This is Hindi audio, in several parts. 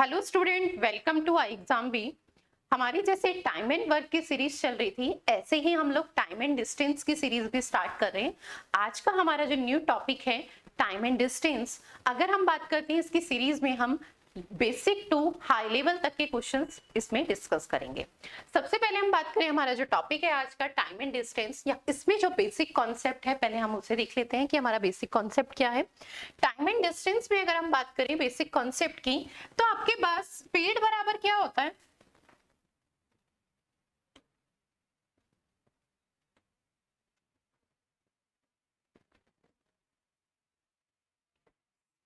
Hello student, welcome to exam B. हमारी जैसे टाइम एंड वर्क की सीरीज चल रही थी, ऐसे ही हम लोग टाइम एंड डिस्टेंस की सीरीज भी स्टार्ट कर रहे हैं। आज का हमारा जो न्यू टॉपिक है टाइम एंड डिस्टेंस। अगर हम बात करते हैं इसकी सीरीज में, हम बेसिक टू हाई लेवल तक के क्वेश्चंस इसमें डिस्कस करेंगे। सबसे पहले हम बात करें, हमारा जो टॉपिक है आज का टाइम एंड डिस्टेंस, या इसमें जो बेसिक कॉन्सेप्ट है पहले हम उसे देख लेते हैं कि हमारा बेसिक कॉन्सेप्ट क्या है। टाइम एंड डिस्टेंस में अगर हम बात करें बेसिक कॉन्सेप्ट की, तो आपके पास स्पीड बराबर क्या होता है?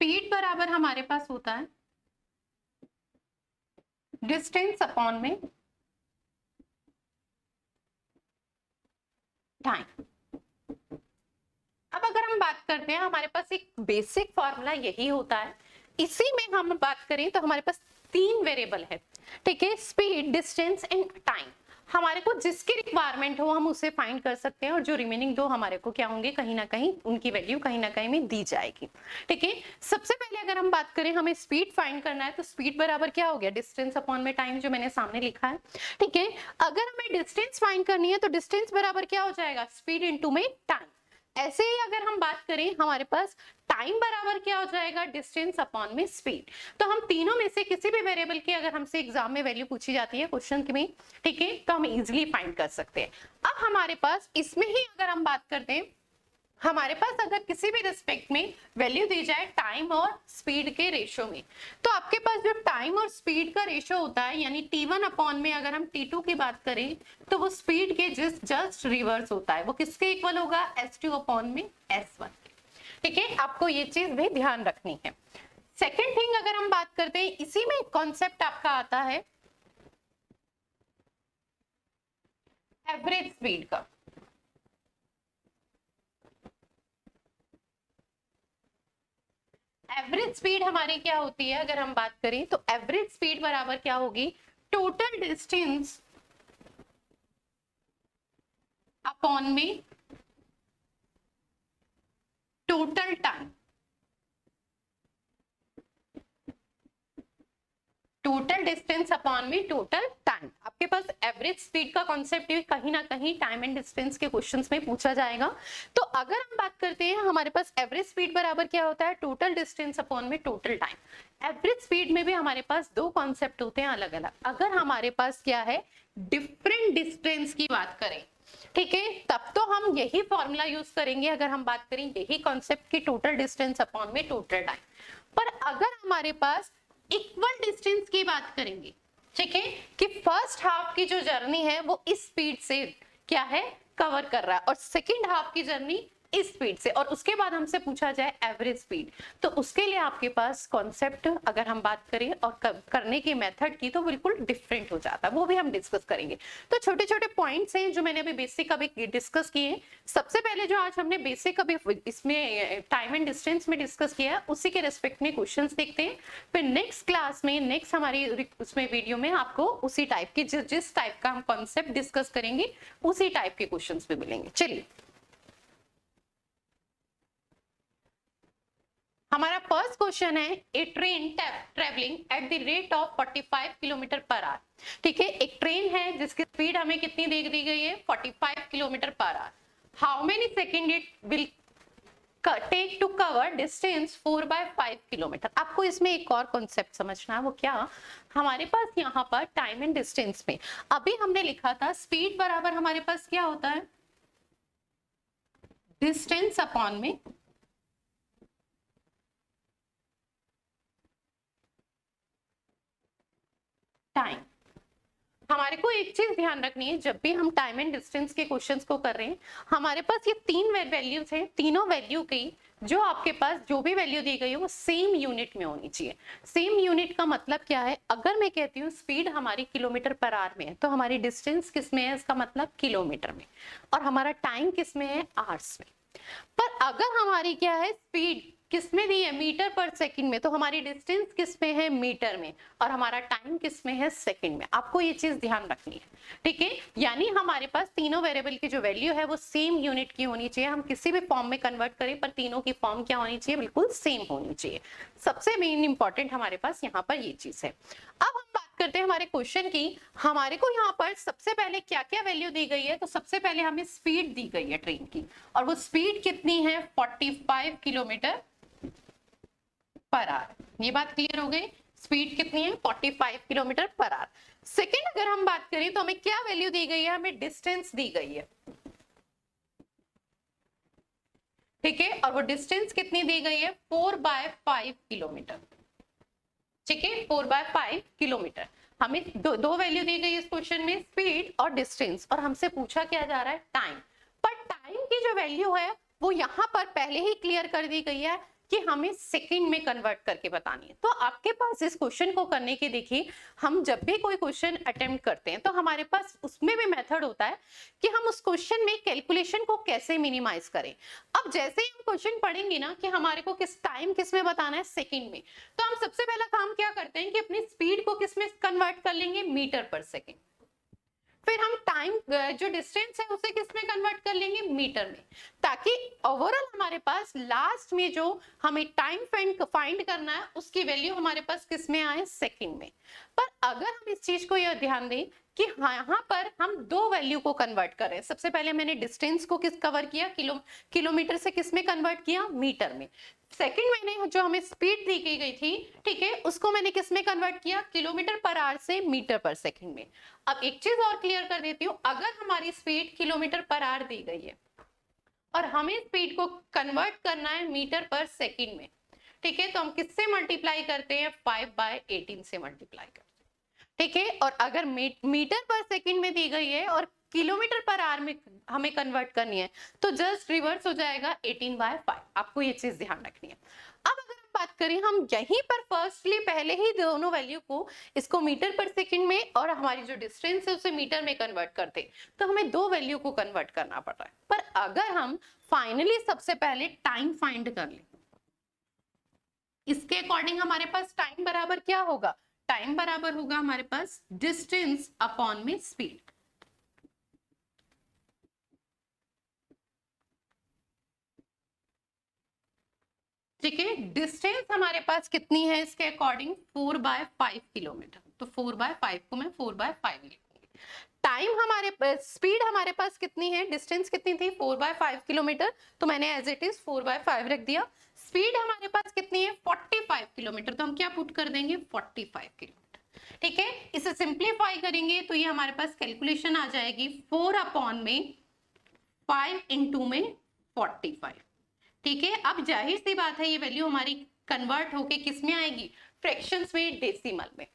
स्पीड बराबर हमारे पास होता है डिस्टेंस अपॉन में टाइम। अब अगर हम बात करते हैं, हमारे पास एक बेसिक फॉर्मूला यही होता है। इसी में हम बात करें तो हमारे पास तीन वेरिएबल है, ठीक है, स्पीड, डिस्टेंस एंड टाइम। हमारे को जिसकी रिक्वायरमेंट हो हम उसे फाइंड कर सकते हैं, और जो रिमेनिंग दो हमारे को क्या होंगे, कहीं ना कहीं उनकी वैल्यू कहीं ना कहीं में दी जाएगी। ठीक है, सबसे पहले अगर हम बात करें, हमें स्पीड फाइंड करना है, तो स्पीड बराबर क्या हो गया, डिस्टेंस अपॉन में टाइम, जो मैंने सामने लिखा है। ठीक है, अगर हमें डिस्टेंस फाइंड करनी है तो डिस्टेंस बराबर क्या हो जाएगा, स्पीड इंटू में टाइम। ऐसे ही अगर हम बात करें, हमारे पास टाइम बराबर क्या हो जाएगा, डिस्टेंस अपॉन में स्पीड। तो हम तीनों में से किसी भी वेरिएबल की अगर हमसे एग्जाम में वैल्यू पूछी जाती है क्वेश्चन में, ठीक है, तो हम इजीली फाइंड कर सकते हैं। अब हमारे पास इसमें ही अगर हम बात करते हैं, हमारे पास अगर किसी भी रिस्पेक्ट में वैल्यू दी जाए टाइम और स्पीड के रेशो में, तो आपके पास जब टाइम और स्पीड का रेशो होता है, यानी T1 अपॉन में अगर हम T2 की बात करें, तो वो स्पीड के जस्ट रिवर्स होता है। वो किसके इक्वल होगा, S2 अपॉन में S1। ठीक है, आपको ये चीज भी ध्यान रखनी है। सेकेंड थिंग अगर हम बात करते हैं, इसी में कॉन्सेप्ट आपका आता है एवरेज स्पीड का। एवरेज स्पीड हमारी क्या होती है, अगर हम बात करें तो एवरेज स्पीड बराबर क्या होगी, टोटल डिस्टेंस अपॉन में total time. Total distance upon में टोटल टाइम। आपके पास एवरेज स्पीड का कॉन्सेप्ट भी कहीं ना कहीं टाइम एंड डिस्टेंस के क्वेश्चंस में पूछा जाएगा। तो अगर हम बात करते हैं, हमारे पास एवरेज स्पीड बराबर क्या होता है, टोटल डिस्टेंस अपॉन में टोटल टाइम। एवरेज स्पीड में भी हमारे पास दो कॉन्सेप्ट होते हैं अलग अलग। अगर हमारे पास क्या है, डिफरेंट डिस्टेंस की बात करें, ठीक है, तब तो हम यही फॉर्मूला यूज करेंगे। अगर हम बात करें यही कॉन्सेप्ट की टोटल डिस्टेंस अपॉन में टोटल टाइम, पर अगर हमारे पास इक्वल डिस्टेंस की बात करेंगे, ठीक है, कि फर्स्ट हाफ की जो जर्नी है वो इस स्पीड से क्या है, कवर कर रहा है, और सेकेंड हाफ की जर्नी इस स्पीड से, और उसके बाद हमसे पूछा जाए एवरेज स्पीड, तो उसके लिए आपके पास कॉन्सेप्ट अगर हम बात करें और करने की मेथड की, तो बिल्कुल डिफरेंट हो जाता है। वो भी हम डिस्कस करेंगे। तो छोटे छोटे पॉइंट्स हैं जो मैंने अभी बेसिक अभी डिस्कस किए। सबसे पहले जो आज हमने बेसिक अभी इसमें टाइम एंड डिस्टेंस में डिस्कस किया, उसी के रेस्पेक्ट में क्वेश्चन देखते हैं। फिर नेक्स्ट क्लास में, नेक्स्ट हमारी उसमें वीडियो में आपको उसी टाइप की, जिस टाइप का हम कॉन्सेप्ट डिस्कस करेंगे उसी टाइप के क्वेश्चन भी मिलेंगे। चलिए, हमारा फर्स्ट क्वेश्चन है, a train travelling at the rate of 45 kilometre per hour. ठीक है, एक ट्रेन है जिसकी स्पीड हमें कितनी दे दी गई है, 45 kilometre per hour. How many second it will take to cover distance 4/5 kilometre. आपको इसमें एक और कॉन्सेप्ट समझना है, वो क्या, हमारे पास यहाँ पर टाइम एंड डिस्टेंस में अभी हमने लिखा था स्पीड बराबर हमारे पास क्या होता है, डिस्टेंस अपॉन में टाइम। हमारे को एक चीज ध्यान रखनी है, जब भी हम टाइम एंड डिस्टेंस के क्वेश्चंस को कर रहे हैं, हमारे पास ये तीन वैल्यूज हैं, तीनों वैल्यू की जो आपके पास जो भी वैल्यू दी गई है वो सेम यूनिट में होनी चाहिए। सेम यूनिट का मतलब क्या है, अगर मैं कहती हूँ स्पीड हमारी किलोमीटर पर आवर में है, तो हमारी डिस्टेंस किस में है, इसका मतलब किलोमीटर में, और हमारा टाइम किस में है, आवर्स में। पर अगर हमारी क्या है, स्पीड किस में दी है, मीटर पर सेकंड में, तो हमारी डिस्टेंस किस में है, मीटर में, और हमारा टाइम किस में है, सेकंड में। आपको ये चीज ध्यान रखनी है, ठीक है। यानी हमारे पास तीनों वेरिएबल की जो वैल्यू है वो सेम यूनिट की होनी चाहिए। हम किसी भी फॉर्म में कन्वर्ट करें पर तीनों की फॉर्म क्या होनी चाहिए, बिल्कुल सेम होनी चाहिए। सबसे मेन इंपॉर्टेंट हमारे पास यहाँ पर ये चीज है। अब हम बात करते हैं हमारे क्वेश्चन की। हमारे को यहाँ पर सबसे पहले क्या क्या वैल्यू दी गई है, तो सबसे पहले हमें स्पीड दी गई है ट्रेन की, और वो स्पीड कितनी है, 45 किलोमीटर पर आवर। ये बात क्लियर हो गई, स्पीड कितनी है, 45 किलोमीटर पर आवर। सेकेंड अगर हम बात करें तो हमें क्या वैल्यू दी गई है, हमें डिस्टेंस दी गई है, ठीक है, और वो डिस्टेंस कितनी दी गई है, 4/5 किलोमीटर, ठीक है, 4/5 किलोमीटर। हमें दो वैल्यू दी गई इस क्वेश्चन में, स्पीड और डिस्टेंस, और हमसे पूछा क्या जा रहा है, टाइम। पर टाइम की जो वैल्यू है वो यहाँ पर पहले ही क्लियर कर दी गई है कि हमें सेकंड में कन्वर्ट करके बतानी है। तो आपके पास इस क्वेश्चन को करने की, देखिए हम जब भी कोई क्वेश्चन अटेम्प्ट करते हैं तो हमारे पास उसमें भी मेथड होता है कि हम उस क्वेश्चन में कैलकुलेशन को कैसे मिनिमाइज करें। अब जैसे ही हम क्वेश्चन पढ़ेंगे ना कि हमारे को किस टाइम किस में बताना है, सेकंड में, तो हम सबसे पहला काम क्या करते हैं कि अपनी स्पीड को किस में कन्वर्ट कर लेंगे, मीटर पर सेकेंड। फिर हम टाइम जो डिस्टेंस है उसे किस में कन्वर्ट कर लेंगे, मीटर में, ताकि ओवरऑल हमारे पास लास्ट में जो हमें टाइम फाइंड करना है उसकी वैल्यू हमारे पास किस में आए, सेकंड में। पर अगर हम इस चीज को यह ध्यान दें कि यहाँ पर हम दो वैल्यू को कन्वर्ट कर रहे हैं। सबसे पहले मैंने डिस्टेंस को किस कवर किया, किलोमीटर से किस में कन्वर्ट किया, मीटर में। सेकंड मैंने जो हमें स्पीड दी गई थी, ठीक है, उसको मैंने किस में कन्वर्ट किया, किलोमीटर पर आवर से मीटर पर सेकंड में। अब एक चीज और क्लियर कर देती हूँ, अगर हमारी स्पीड किलोमीटर पर आवर दी गई है और हमें स्पीड को कन्वर्ट करना है मीटर पर सेकंड में, ठीक है, तो हम किससे मल्टीप्लाई करते हैं, 5/18 से मल्टीप्लाई करते हैं, ठीक है। और अगर मीटर पर सेकंड में दी गई है और किलोमीटर पर आवर में हमें कन्वर्ट करनी है तो जस्ट रिवर्स हो जाएगा, 18/5। आपको ये चीज ध्यान रखनी है। अब अगर हम बात करें, हम यहीं पर फर्स्टली पहले ही दोनों वैल्यू को, इसको मीटर पर सेकंड में और हमारी जो डिस्टेंस है उसे मीटर में कन्वर्ट करते, तो हमें दो वैल्यू को कन्वर्ट करना पड़ रहा है। पर अगर हम फाइनली सबसे पहले टाइम फाइंड कर लें, इसके अकॉर्डिंग हमारे पास टाइम बराबर क्या होगा, टाइम बराबर होगा हमारे पास डिस्टेंस अपॉन में स्पीड। ठीक है, डिस्टेंस हमारे पास कितनी है इसके अकॉर्डिंग, 4/5 किलोमीटर, तो 4/5 को मैं 4/5 लिखूंगी। टाइम हमारे, स्पीड हमारे पास कितनी है, डिस्टेंस कितनी थी, 4/5 किलोमीटर, तो मैंने एज इट इज 4/5 रख दिया। स्पीड हमारे पास कितनी है, 45 किलोमीटर, तो हम क्या पुट कर देंगे, 45 किलोमीटर, ठीक है। इसे सिंप्लीफाई करेंगे तो ये हमारे पास कैलकुलेशन आ जाएगी 4/5 इंटू में 45, ठीक है। अब जाहिर सी बात है ये वैल्यू हमारी कन्वर्ट होके किस में आएगी, फ्रैक्शंस में, डेसिमल में,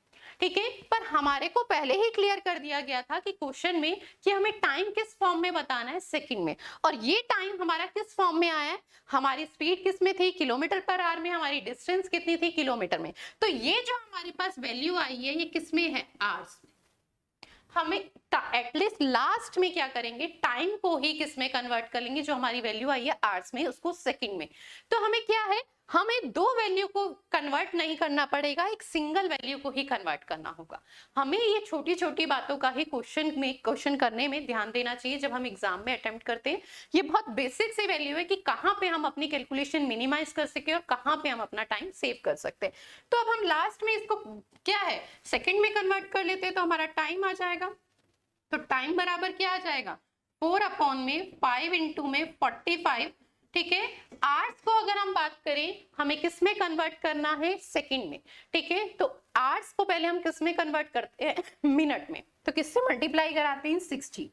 ठीक है। पर हमारे को पहले ही क्लियर कर दिया गया था कि क्वेश्चन में कि हमें टाइम किस फॉर्म में बताना है, सेकंड में, और ये टाइम हमारा किस फॉर्म में आया है, हमारी स्पीड किस में थी, किलोमीटर पर आवर में, हमारी डिस्टेंस कितनी थी, किलोमीटर में। तो ये जो हमारे पास वैल्यू आई है ये किस में है, आवर्स में। हमें एटलीस्ट लास्ट में क्या करेंगे, टाइम को ही किस में कन्वर्ट कर लेंगे, जो हमारी वैल्यू आई है आवर्स में, उसको सेकंड में। तो हमें क्या है, हमें दो वैल्यू को कन्वर्ट नहीं करना पड़ेगा, एक सिंगल वैल्यू को ही कन्वर्ट करना होगा। हमें ये छोटी छोटी बातों का ही क्वेश्चन करने में ध्यान देना चाहिए जब हम एग्जाम में अटेम्प्ट करते हैं। ये बहुत बेसिक सी वैल्यू है कि कहाँ पे हम अपनी कैलकुलेशन मिनिमाइज कर सके और कहाँ पे हम अपना टाइम सेव कर सकते हैं। तो अब हम लास्ट में इसको क्या है, सेकंड में कन्वर्ट कर लेते हैं, तो हमारा टाइम आ जाएगा। तो टाइम बराबर क्या आ जाएगा, 4/5 इंटू में 45, ठीक है। आवर्स को अगर हम बात करें, हमें किस में कन्वर्ट करना है, सेकंड में, ठीक है। तो आवर्स को पहले हम किस में कन्वर्ट करते हैं, मिनट में, तो किससे मल्टीप्लाई कराते हैं, 60।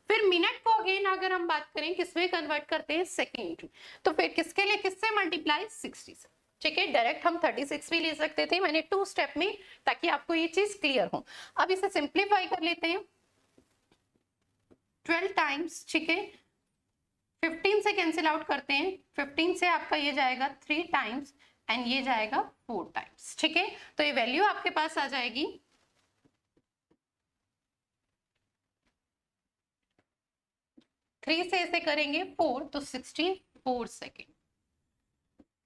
फिर मिनट को अगेन अगर हम बात करें किसमें कन्वर्ट करते हैं, सेकंड, तो फिर किसके लिए किससे मल्टीप्लाई, 60 से, ठीक है। डायरेक्ट हम 36 भी ले सकते थे, मैंने 2 स्टेप में, ताकि आपको ये चीज क्लियर हो। अब इसे सिंप्लीफाई कर लेते हैं, 12 टाइम्स, ठीक है, 15 से कैंसिल आउट करते हैं, 15 से आपका ये जाएगा 3 टाइम्स एंड ये जाएगा 4 टाइम्स, ठीक है। तो ये वैल्यू आपके पास आ जाएगी 3 से इसे करेंगे 4, तो 64 सेकेंड,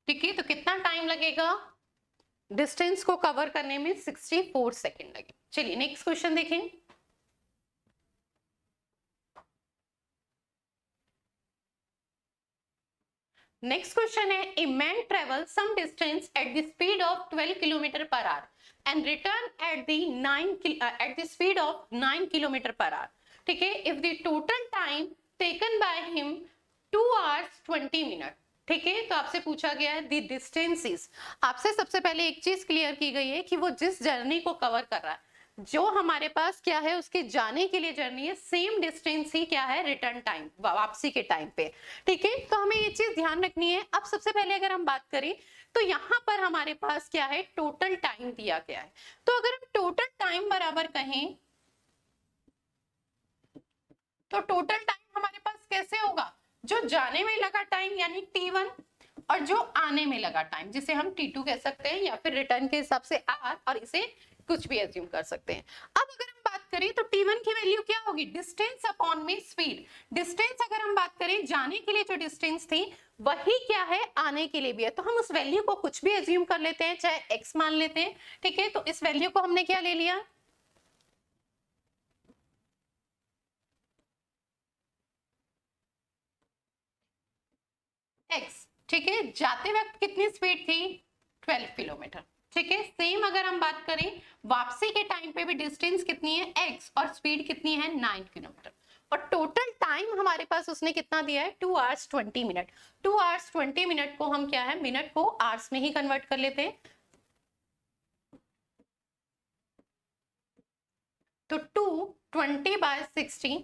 ठीक है, तो कितना टाइम लगेगा डिस्टेंस को कवर करने में? 64 सेकेंड लगे। चलिए नेक्स्ट क्वेश्चन देखें। नेक्स्ट क्वेश्चन है, a man travel some distance at the speed of 12 kilometre per hour and return at the speed of 9 kilometre per hour. ठीक है, if the total time taken by him 2 hours 20 minutes। ठीक है, तो आपसे पूछा गया है द डिस्टेंसेस। आपसे सबसे पहले एक चीज क्लियर की गई है कि वो जिस जर्नी को कवर कर रहा है, जो हमारे पास क्या है उसके जाने के लिए जर्नी है, सेम डिस्टेंस ही क्या है रिटर्न टाइम, वापसी के टाइम पे। ठीक है, तो हमें ये चीज ध्यान रखनी है। अब सबसे पहले अगर हम बात करें तो यहाँ पर हमारे पास क्या है, टोटल टाइम दिया गया है। तो अगर हम टोटल टाइम बराबर कहें तो टोटल टाइम हमारे पास कैसे होगा, जो जाने में लगा टाइम यानी T1 और जो आने में लगा टाइम जिसे हम T2 कह सकते हैं, या फिर रिटर्न के हिसाब से R, और इसे कुछ भी एज्यूम कर सकते हैं। अब अगर हम बात करें तो T1 की वैल्यू क्या होगी, डिस्टेंस अपॉन में स्पीड। डिस्टेंस अगर हम बात करें जाने के लिए जो डिस्टेंस थी वही क्या है आने के लिए भी है, तो हम उस वैल्यू को कुछ भी एज्यूम कर लेते हैं, चाहे x मान लेते हैं। ठीक है, तो इस वैल्यू को हमने क्या ले लिया, x। ठीक है, जाते वक्त कितनी स्पीड थी, 12 किलोमीटर। ठीक है, सेम अगर हम बात करें वापसी के टाइम पे भी डिस्टेंस कितनी है x और स्पीड कितनी है 9 किलोमीटर, और टोटल टाइम हमारे पास उसने कितना दिया है 2 hours 20 minutes। 2 hours 20 minutes को हम क्या है मिनट को आवर्स में ही कन्वर्ट कर लेते हैं, तो 220/60,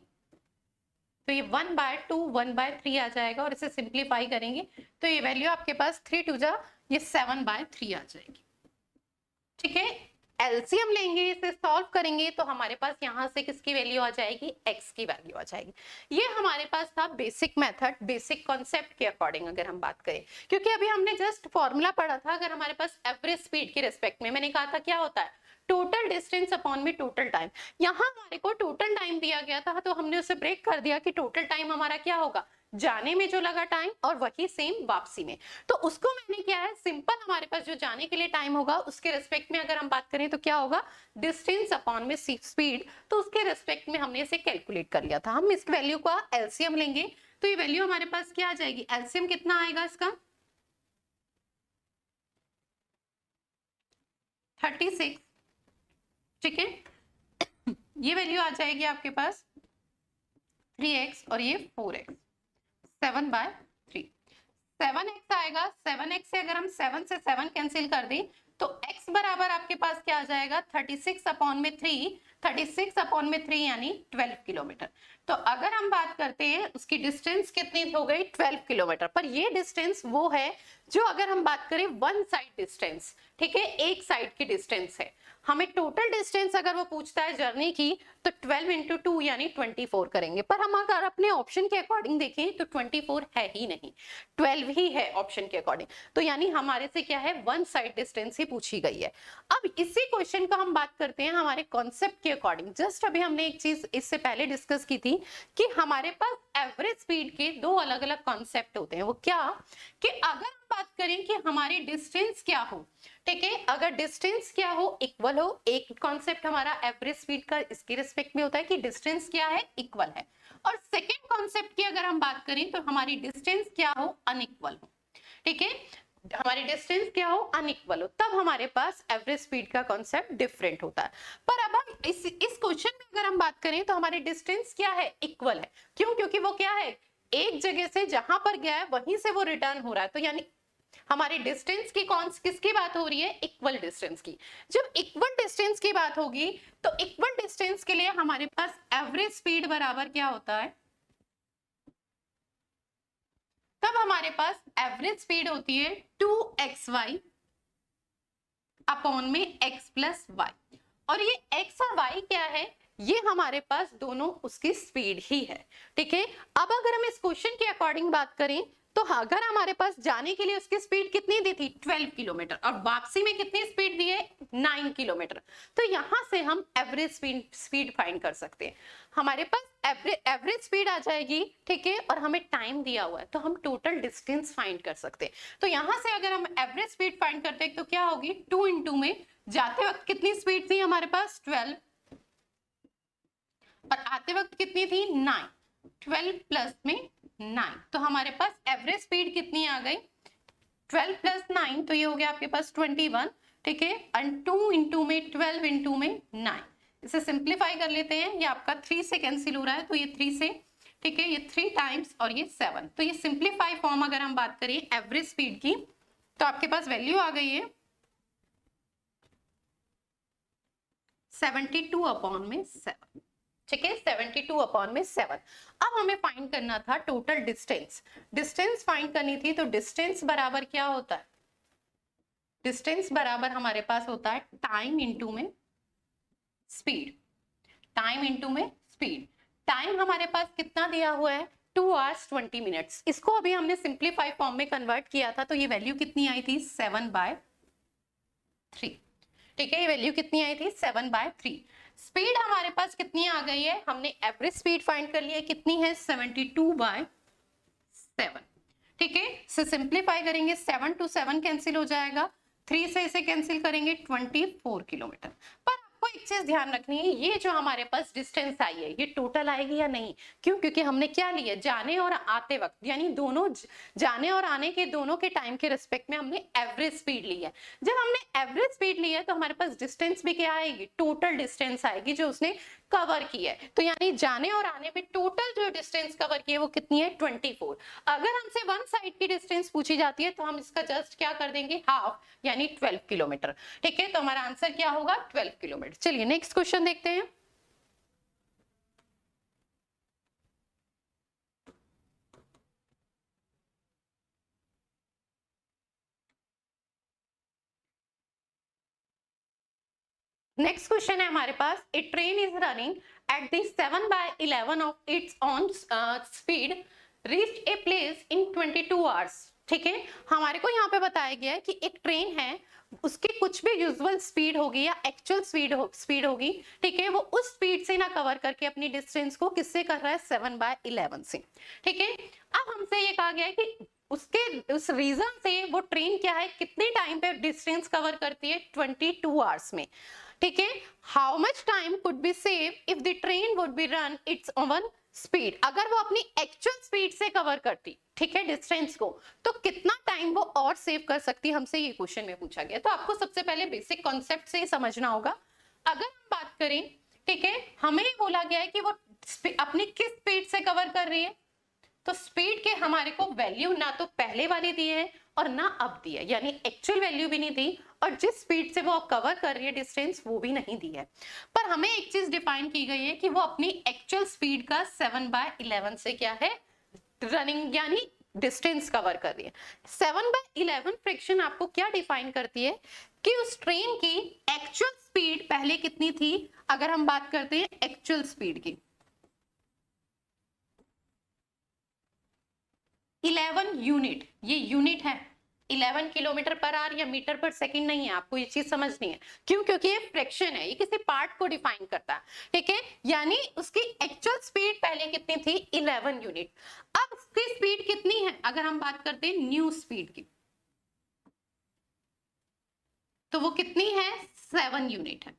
तो ये 1/2 1/3 आ जाएगा, और इसे सिंप्लीफाई करेंगे तो ये वैल्यू आपके पास 3 2 जा ये 7/3 आ जाएगी। ठीक है, एलसीएम लेंगे, इसे सॉल्व करेंगे तो हमारे पास यहाँ से किसकी वैल्यू आ जाएगी, x की वैल्यू आ जाएगी। ये हमारे पास था बेसिक मेथड, बेसिक कॉन्सेप्ट के अकॉर्डिंग अगर हम बात करें, क्योंकि अभी हमने जस्ट फॉर्मूला पढ़ा था। अगर हमारे पास एवरेज स्पीड के रिस्पेक्ट में मैंने कहा था क्या होता है, टोटल डिस्टेंस अपॉन में टोटल टाइम। यहाँ हमारे को टोटल टाइम दिया गया था तो हमने उसे ब्रेक कर दिया कि टोटल टाइम हमारा क्या होगा, जाने में जो लगा टाइम और वही सेम वापसी में। तो उसको मैंने क्या है सिंपल, हमारे पास जो जाने के लिए टाइम होगा उसके रिस्पेक्ट में अगर हम बात करें तो क्या होगा, डिस्टेंस अपॉन में स्पीड, तो उसके रिस्पेक्ट में हमने इसे कैलकुलेट कर लिया था। हम इस वैल्यू का एलसीएम लेंगे तो ये वैल्यू हमारे पास क्या आ जाएगी, एलसीएम कितना आएगा इसका 36। ठीक है, ये वैल्यू आ जाएगी आपके पास 3x और ये 4x, 7/3। 7x आएगा, 7x से अगर हम 7 से 7 कैंसिल कर दें तो x बराबर आपके पास क्या आ जाएगा 36/3, 36/3 यानी 12 किलोमीटर। तो अगर हम बात करते हैं उसकी डिस्टेंस कितनी हो गई 12 किलोमीटर, पर ये डिस्टेंस वो है जो अगर हम बात करें वन साइड डिस्टेंस, ठीक है एक साइड की डिस्टेंस है। हमें टोटल डिस्टेंस अगर वो पूछता है जर्नी की तो 12 × 2 यानी 24 करेंगे, पर हम अगर अपने ऑप्शन के अकॉर्डिंग देखें तो 24 है ही नहीं, 12 ही है ऑप्शन के अकॉर्डिंग। तो यानी हमारे से क्या है वन साइड डिस्टेंस ही पूछी गई है। अब इसी क्वेश्चन का हम बात करते हैं हमारे कॉन्सेप्ट के अकॉर्डिंग। जस्ट अभी हमने एक चीज इससे पहले डिस्कस की थी कि हमारे पास एवरेज स्पीड के दो अलग अलग कॉन्सेप्ट होते हैं। वो क्या कि अगर हम बात करें कि हमारी डिस्टेंस क्या हो, ठीक है अगर डिस्टेंस क्या हो इक्वल हो, एक कॉन्सेप्ट हमारा एवरेज स्पीड का इसके रिस्पेक्ट में होता है कि डिस्टेंस क्या है इक्वल है, और सेकेंड कॉन्सेप्ट की अगर हम बात करें तो हमारी डिस्टेंस क्या हो अनइक्वल हो। ठीक है, हमारी डिस्टेंस क्या हो अनइक्वल हो, तब हमारे पास एवरेज स्पीड का कॉन्सेप्ट डिफरेंट होता है। पर अब हम इस क्वेश्चन में अगर हम बात करें तो हमारी डिस्टेंस क्या है इक्वल है। क्यों, क्योंकि वो क्या है एक जगह से जहां पर गया है वहीं से वो रिटर्न हो रहा है, तो यानी हमारी डिस्टेंस की किसकी बात हो रही है इक्वल डिस्टेंस की। जब इक्वल डिस्टेंस की बात होगी तो इक्वल डिस्टेंस के लिए हमारे पास एवरेज स्पीड बराबर क्या होता है, तब हमारे पास एवरेज स्पीड होती है 2xy अपॉन में x प्लस वाई, और ये x और y क्या है ये हमारे पास दोनों उसकी स्पीड ही है। ठीक है, अब अगर हम इस क्वेश्चन के अकॉर्डिंग बात करें तो अगर हमारे पास जाने के लिए उसकी स्पीड कितनी दी थी 12 किलोमीटर और वापसी में कितनी स्पीड दी है 9 किलोमीटर, तो यहां से हम एवरेज स्पीड फाइंड कर सकते हैं। हमारे पास एवरेज स्पीड आ जाएगी, ठीक है, और हमें टाइम दिया हुआ है तो हम टोटल डिस्टेंस फाइंड कर सकते हैं। तो यहां से अगर हम एवरेज स्पीड फाइंड करते हैं तो क्या होगी, 2 × में जाते वक्त कितनी स्पीड थी हमारे पास 12 और आते वक्त कितनी थी 9, 12 प्लस में 9, तो हमारे पास एवरेज स्पीड कितनी आ गई 12 प्लस 9, तो ये हो गया आपके पास 21, ठीक है, एंड 2 × में 12 × में 9। इसे सिंप्लीफाई कर लेते हैं, ये आपका 3 से कैंसिल हो रहा है तो ये 3 से, ठीक है, ये 3 टाइम्स और ये 7, तो ये सिंप्लीफाई फॉर्म अगर हम बात करें एवरेज स्पीड की तो आपके पास वैल्यू आ गई है 72/7, ठीक है, 72/7। अब हमें फाइंड करना था टोटल डिस्टेंस फाइंड करनी थी, तो डिस्टेंस बराबर क्या होता है, डिस्टेंस बराबर हमारे पास होता है टाइम इंटू में स्पीड, टाइम इंटू में स्पीड। टाइम हमारे पास कितना दिया हुआ है 2 hours 20 minutes, इसको अभी हमने सिंप्लीफाई फॉर्म में कन्वर्ट किया था तो ये वैल्यू कितनी आई थी 7/3, ठीक है, ये वैल्यू कितनी आई थी 7/3। स्पीड हमारे पास कितनी आ गई है, हमने एवरेज स्पीड फाइंड कर लिया है, कितनी है 72/7, ठीक है, इसे सिंप्लीफाई करेंगे 7 to 7 कैंसिल हो जाएगा, 3 से इसे कैंसिल करेंगे 24 किलोमीटर। पर आपको एक चीज ध्यान रखनी है, ये जो हमारे पास डिस्टेंस आई है ये टोटल आएगी या नहीं, क्यों, क्योंकि हमने क्या लिया जाने और आते वक्त, यानी दोनों जाने और आने के दोनों के टाइम के रिस्पेक्ट में हमने एवरेज स्पीड ली है। जब हमने एवरेज स्पीड ली है तो हमारे पास डिस्टेंस भी क्या आएगी, टोटल डिस्टेंस आएगी जो उसने कवर की है, तो यानी जाने और आने में टोटल जो डिस्टेंस कवर की है वो कितनी है 24। अगर हमसे वन साइड की डिस्टेंस पूछी जाती है तो हम इसका जस्ट क्या कर देंगे हाफ, यानी 12 किलोमीटर, ठीक है, तो हमारा आंसर क्या होगा 12 किलोमीटर। चलिए नेक्स्ट क्वेश्चन देखते हैं। नेक्स्ट क्वेश्चन है हमारे पास, a train is running at the 7/11 of its own speed reached a place in 22 hours, ठीक है, हमारे को यहाँ पे बताया गया है कि एक ट्रेन है, उसकी कुछ भी यूजुअल स्पीड होगी या एक्चुअल स्पीड होगी, ठीक है, वो उस स्पीड से ना कवर करके अपनी डिस्टेंस को किससे कर रहा है 7/11 से, ठीक है। अब हमसे ये कहा गया है कि उसके उस रीजन से वो ट्रेन क्या है कितने टाइम पे डिस्टेंस कवर करती है 22 hours में, ठीक है। How much time could be save if the train would be run its own speed, अगर वो अपनी एक्चुअल स्पीड से कवर करती, ठीक है, डिस्टेंस को, तो कितना टाइम वो और सेव कर सकती, हमसे ये क्वेश्चन में पूछा गया। तो आपको सबसे पहले बेसिक कॉन्सेप्ट से समझना होगा। अगर हम बात करें, ठीक है, हमें बोला गया है कि वो अपनी किस स्पीड से कवर कर रही है, तो स्पीड के हमारे को वैल्यू ना तो पहले वाली दी है और ना अब दी है, यानी एक्चुअल वैल्यू भी नहीं दी और जिस स्पीड से वो कवर कर रही है डिस्टेंस वो भी नहीं दी है। पर हमें एक चीज डिफाइन की गई है कि वो अपनी एक्चुअल स्पीड का 7/11 से क्या है रनिंग, यानी डिस्टेंस कवर कर रही है। 7/11 फ्रैक्शन आपको क्या डिफाइन करती है कि उस ट्रेन की एक्चुअल स्पीड पहले कितनी थी, अगर हम बात करते हैं एक्चुअल स्पीड की 11 यूनिट, ये यूनिट है, 11 किलोमीटर पर आवर या मीटर पर सेकंड नहीं है, आपको ये चीज समझनी है, क्यों, क्योंकि ये फ्रैक्शन है, ये किसी पार्ट को डिफाइन करता है, ठीक है, यानी उसकी एक्चुअल स्पीड पहले कितनी थी 11 यूनिट। अब उसकी स्पीड कितनी है, अगर हम बात करते हैं न्यू स्पीड की, तो वो कितनी है 7 यूनिट है।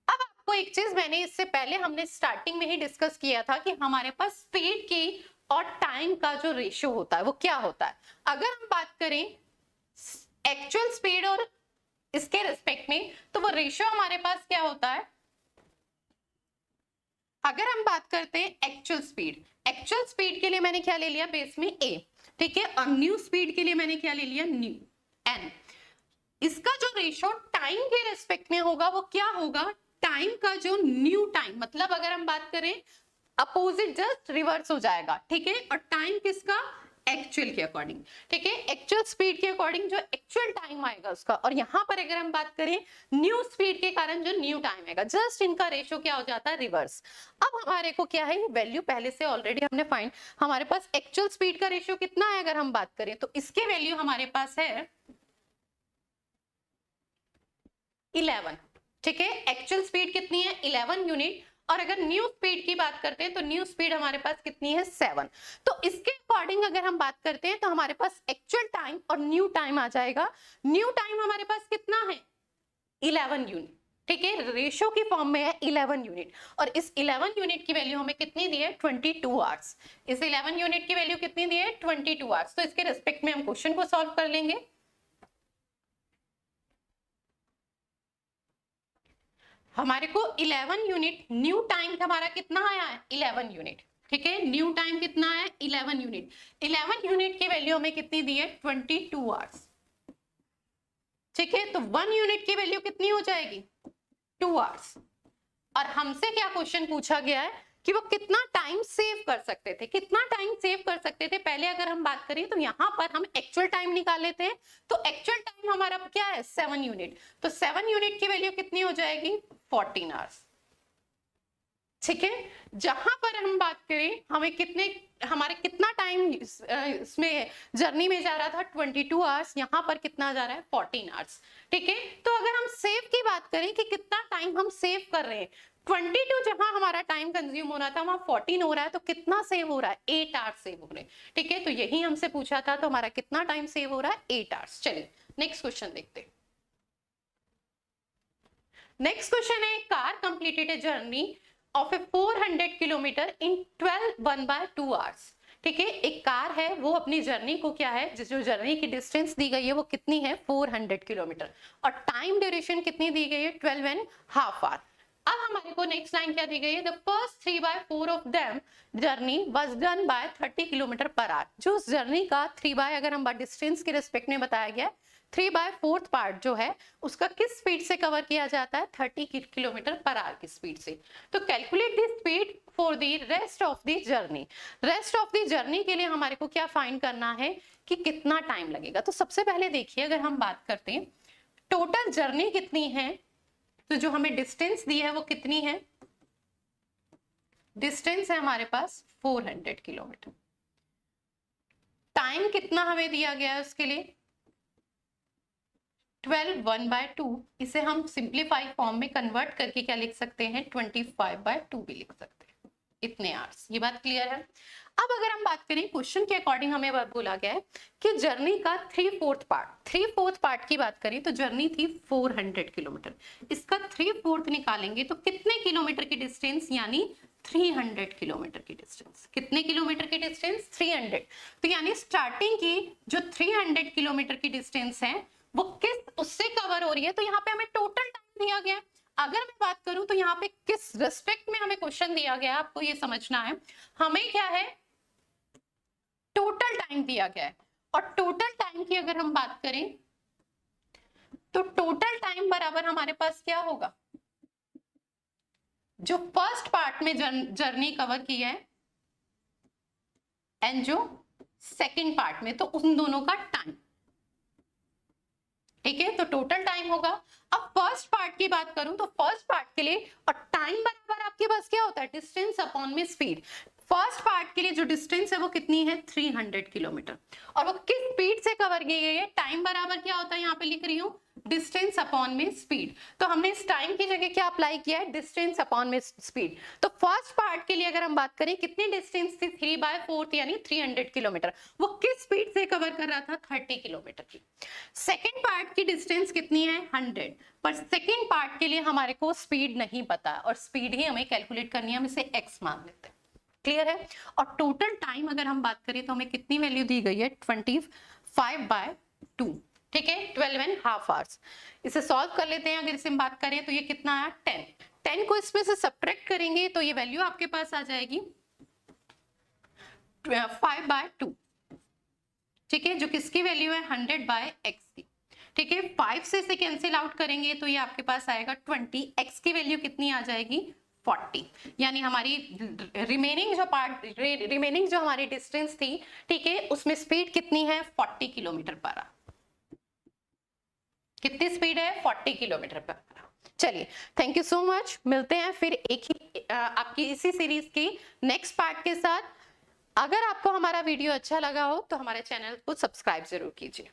अब आपको एक चीज मैंने इससे पहले हमने स्टार्टिंग में ही डिस्कस किया था कि हमारे पास स्पीड की और टाइम का जो रेशियो होता है वो क्या होता है। अगर हम बात करें एक्चुअल स्पीड और इसके रिस्पेक्ट में, तो वो रेशियो हमारे पास क्या होता है, अगर हम बात करते हैं एक्चुअल स्पीड के लिए मैंने क्या ले लिया बेस में a, ठीक है, और न्यू स्पीड के लिए मैंने क्या ले लिया न्यू n। इसका जो रेशियो टाइम के रिस्पेक्ट में होगा वो क्या होगा, टाइम का जो न्यू टाइम, मतलब अगर हम बात करें अपोजिट जस्ट रिवर्स हो जाएगा, ठीक है, और टाइम किसका एक्चुअल के अकॉर्डिंग, ठीक है, एक्चुअल स्पीड के अकॉर्डिंग जो एक्चुअल टाइम आएगा उसका, और यहाँ पर अगर हम बात करें न्यू स्पीड के कारण जो न्यू टाइम आएगा, जस्ट इनका रेशियो क्या हो जाता है, रिवर्स। अब हमारे को क्या है, वैल्यू पहले से ऑलरेडी हमने फाइंड, हमारे पास एक्चुअल स्पीड का रेशियो कितना है अगर हम बात करें तो इसके वैल्यू हमारे पास है 11, ठीक है, एक्चुअल स्पीड कितनी है 11 यूनिट, और अगर न्यू स्पीड की बात करते हैं तो न्यू स्पीड हमारे पास कितनी है 7। तो इसके अकॉर्डिंग अगर हम बात करते हैं तो हमारे पास एक्चुअल टाइम और न्यू टाइम आ जाएगा। न्यू टाइम हमारे पास कितना है 11 यूनिट, ठीक है, रेशियो की फॉर्म में है 11 यूनिट, और इस 11 यूनिट की वैल्यू हमें कितनी दी है 22 आवर्स। इस 11 यूनिट की वैल्यू कितनी दी है 22 आवर्स। तो इसके रिस्पेक्ट में हम क्वेश्चन को सॉल्व कर लेंगे। हमारे को 11 यूनिट, न्यू टाइम हमारा कितना आया है 11 यूनिट, ठीक है, न्यू टाइम कितना है 11 यूनिट। 11 यूनिट की वैल्यू हमें कितनी दी है 22 आवर्स, ठीक है, तो 1 यूनिट की वैल्यू कितनी हो जाएगी 2 आवर्स। और हमसे क्या क्वेश्चन पूछा गया है कि वो कितना टाइम सेव कर सकते थे, कितना टाइम सेव कर सकते थे। पहले अगर हम बात करें तो यहाँ पर हम एक्चुअल टाइम निकाल लेते हैं, तो एक्चुअल टाइम हमारा क्या है 7 यूनिट, तो 7 यूनिट की वैल्यू कितनी हो जाएगी 14 आवर्स, ठीक है। जहां पर हम बात करें हमें हमारे कितना टाइम इसमें जर्नी में जा रहा था 22 आवर्स, यहाँ पर कितना जा रहा है 14 आवर्स, ठीक है। तो अगर हम सेव की बात करें कि कितना टाइम हम सेव कर रहे हैं, 22 जहां हमारा टाइम कंज्यूम हो रहा था वहां 14 हो रहा है, तो कितना सेव हो रहा है 8 आवर्स सेव हो रहे हैं, ठीक है। तो यही हमसे पूछा था, तो हमारा कितना टाइम सेव हो रहा है 8 आवर्स। चलिए नेक्स्ट क्वेश्चन देखते हैं। नेक्स्ट क्वेश्चन है, car completed a journey of A 400 kilometre in 12/2 hours, ठीक है। एक कार है वो अपनी जर्नी को क्या है, जो जर्नी की डिस्टेंस दी गई है वो कितनी है 400 किलोमीटर, और टाइम ड्यूरेशन कितनी दी गई है 12.5 आवर। अब हमारे को नेक्स्ट लाइन क्या दी गई है, the first 3/4 of them journey was done by 30 kilometre per our. जो उस जर्नी का 3 अगर हम डिस्टेंस के रिस्पेक्ट में बताया गया 3/4 पार्ट जो है उसका किस स्पीड से कवर किया जाता है 30 किलोमीटर पर आवर की स्पीड से। तो calculate the speed for the rest of the journey. Rest of the journey के लिए हमारे को क्या फाइंड करना है कि कितना टाइम लगेगा। तो सबसे पहले देखिए अगर हम बात करते हैं टोटल जर्नी कितनी है, तो जो हमें डिस्टेंस दी है वो कितनी है, डिस्टेंस है हमारे पास 400 किलोमीटर। टाइम कितना हमें दिया गया है उसके लिए 12/1/2। इसे हम सिंप्लीफाई फॉर्म में कन्वर्ट करके क्या लिख सकते हैं 25/2 भी लिख सकते हैं, इतने आवर्स। ये बात क्लियर है। अब अगर हम बात करें क्वेश्चन के अकॉर्डिंग हमें बोला गया है कि जर्नी का 3/4 पार्ट की बात करें तो जर्नी थी 400 किलोमीटर, इसका 3/4 निकालेंगे तो कितने किलोमीटर की डिस्टेंस, यानी 300 किलोमीटर की डिस्टेंस। कितने किलोमीटर की डिस्टेंस 300। तो यानी स्टार्टिंग की जो 300 किलोमीटर की डिस्टेंस है वो किस उससे कवर हो रही है। तो यहाँ पे हमें टोटल टाइम दिया गया है। अगर मैं बात करूं तो यहाँ पे किस रिस्पेक्ट में हमें क्वेश्चन दिया गया है, आपको ये समझना है। हमें क्या है टोटल टाइम दिया गया है, और टोटल टाइम की अगर हम बात करें तो टोटल टाइम बराबर हमारे पास क्या होगा, जो फर्स्ट पार्ट में जर्नी कवर की है एंड जो सेकंड पार्ट में, तो उन दोनों का टाइम, ठीक है। तो टोटल टाइम होगा। अब फर्स्ट पार्ट की बात करूं तो फर्स्ट पार्ट के लिए और टाइम बराबर आपके पास क्या होता है डिस्टेंस अपॉन में स्पीड। फर्स्ट पार्ट के लिए जो डिस्टेंस है वो कितनी है 300 किलोमीटर, और वो किस स्पीड से कवर की गई है, टाइम बराबर क्या होता है यहाँ पे लिख रही हूँ डिस्टेंस अपॉन में स्पीड। तो हमने इस टाइम की जगह क्या अप्लाई किया है डिस्टेंस अपॉन में स्पीड। तो फर्स्ट पार्ट के लिए अगर हम बात करें कितनी डिस्टेंस थी 3/4 यानी 300 किलोमीटर, वो किस स्पीड से कवर कर रहा था 30 किलोमीटर की। सेकेंड पार्ट की डिस्टेंस कितनी है 100, पर सेकेंड पार्ट के लिए हमारे को स्पीड नहीं पता और स्पीड ही हमें कैलकुलेट करनी है, हम इसे x मान लेते हैं। क्लियर है। और टोटल टाइम अगर हम बात करें तो हमें कितनी वैल्यू दी गई है 25/2, ठीक है 12.5 आवर्स। इसे सॉल्व कर लेते हैं। अगर इसे हम बात करें तो ये कितना आया 10 को इसमें से सब्ट्रैक्ट करेंगे तो ये वैल्यू आपके पास आ जाएगी 5/2, ठीक है, जो किसकी वैल्यू है 100/x की, ठीक है। 5 से इसे कैंसिल आउट करेंगे तो ये आपके पास आएगा 20, x की वैल्यू कितनी आ जाएगी 40, यानी हमारी रिमेनिंग जो हमारी डिस्टेंस थी, ठीक है, उसमें स्पीड कितनी है 40 किलोमीटर पर आवर। कितनी स्पीड है 40 किलोमीटर पर आवर। चलिए, थैंक यू सो मच, मिलते हैं फिर एक ही आपकी इसी सीरीज की नेक्स्ट पार्ट के साथ। अगर आपको हमारा वीडियो अच्छा लगा हो तो हमारे चैनल को सब्सक्राइब जरूर कीजिए।